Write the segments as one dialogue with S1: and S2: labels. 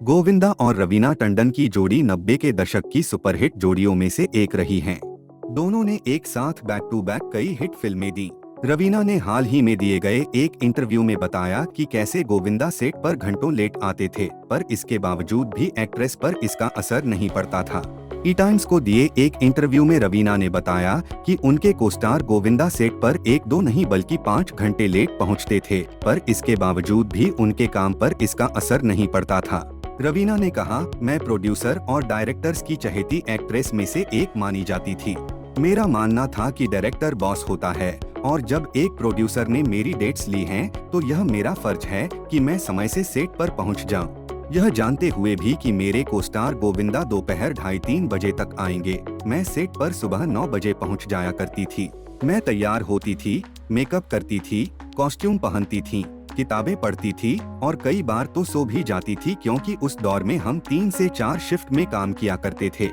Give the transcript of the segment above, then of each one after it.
S1: गोविंदा और रवीना टंडन की जोड़ी 90 के दशक की सुपरहिट जोड़ियों में से एक रही हैं। दोनों ने एक साथ बैक टू बैक कई हिट फिल्में दी। रवीना ने हाल ही में दिए गए एक इंटरव्यू में बताया कि कैसे गोविंदा सेट पर घंटों लेट आते थे, पर इसके बावजूद भी एक्ट्रेस पर इसका असर नहीं पड़ता था। ई टाइम्स को दिए एक इंटरव्यू में रवीना ने बताया कि उनके कोस्टार गोविंदा सेट पर 1-2 नहीं बल्कि 5 घंटे लेट पहुंचते थे, पर इसके बावजूद भी उनके काम पर इसका असर नहीं पड़ता था। रवीना ने कहा, मैं प्रोड्यूसर और डायरेक्टर्स की चहेती एक्ट्रेस में से एक मानी जाती थी। मेरा मानना था कि डायरेक्टर बॉस होता है और जब एक प्रोड्यूसर ने मेरी डेट्स ली हैं, तो यह मेरा फर्ज है कि मैं समय से सेट पर पहुंच जाऊं। यह जानते हुए भी कि मेरे कोस्टार गोविंदा दोपहर 2:30-3 बजे तक आएंगे, मैं सेट पर सुबह 9 बजे पहुंच जाया करती थी। मैं तैयार होती थी, मेकअप करती थी, कॉस्ट्यूम पहनती थी, किताबें पढ़ती थी और कई बार तो सो भी जाती थी, क्योंकि उस दौर में हम 3 से 4 शिफ्ट में काम किया करते थे।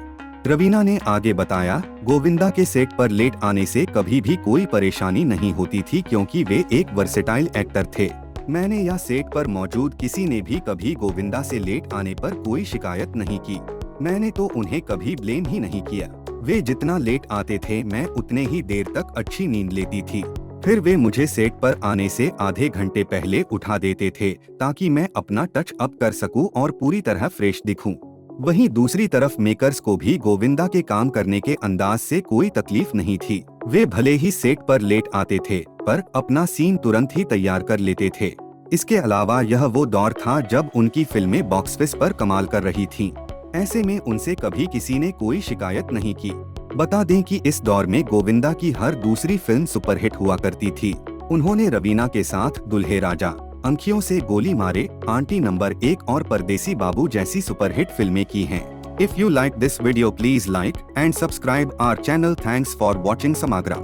S1: रवीना ने आगे बताया, गोविंदा के सेट पर लेट आने से कभी भी कोई परेशानी नहीं होती थी, क्योंकि वे एक वर्सेटाइल एक्टर थे। मैंने या सेट पर मौजूद किसी ने भी कभी गोविंदा से लेट आने पर कोई शिकायत नहीं की। मैंने तो उन्हें कभी ब्लेम ही नहीं किया। वे जितना लेट आते थे, मैं उतने ही देर तक अच्छी नींद लेती थी। फिर वे मुझे सेट पर आने से आधे घंटे पहले उठा देते थे, ताकि मैं अपना टच अप कर सकूं और पूरी तरह फ्रेश दिखूं। वहीं दूसरी तरफ मेकर्स को भी गोविंदा के काम करने के अंदाज से कोई तकलीफ नहीं थी। वे भले ही सेट पर लेट आते थे, पर अपना सीन तुरंत ही तैयार कर लेते थे। इसके अलावा यह वो दौर था जब उनकी फिल्में बॉक्स ऑफिस पर कमाल कर रही थीं। ऐसे में उनसे कभी किसी ने कोई शिकायत नहीं की। बता दें कि इस दौर में गोविंदा की हर दूसरी फिल्म सुपरहिट हुआ करती थी। उन्होंने रवीना के साथ दुल्हे राजा, अंखियों से गोली मारे, आंटी नंबर 1 और परदेसी बाबू जैसी सुपरहिट फिल्में की हैं। If you like this video, please like and subscribe our channel. Thanks for watching समाग्रा।